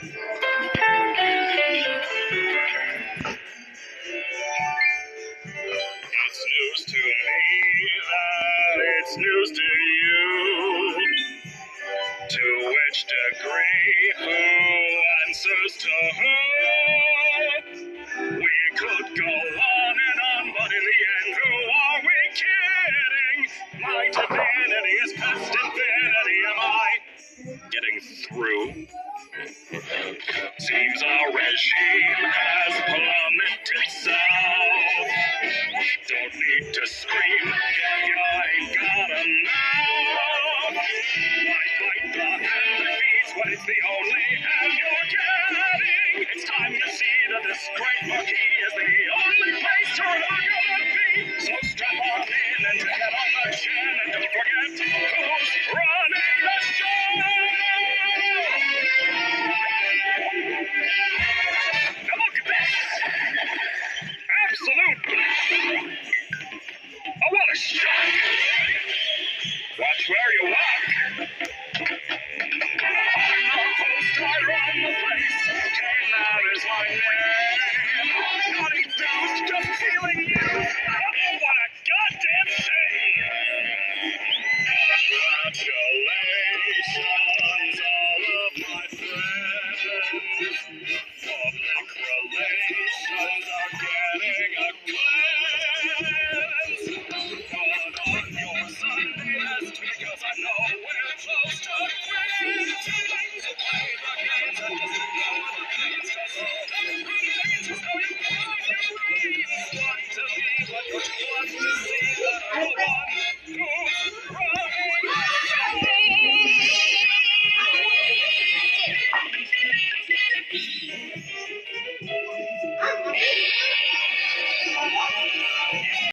It's news to me that it's news to you. To which degree, who answers to who? We could go on and on, but in the end, who are we kidding? My divinity is past infinity. Am I getting through? Seems our regime has plummeted south. Don't need to scream, you ain't got a mouth. Why bite the hand that feeds when it's the only hand you're getting? It's time you see that this great monkey is the only place you're ever gonna be. So strap on in and take it on the chin, and don't forget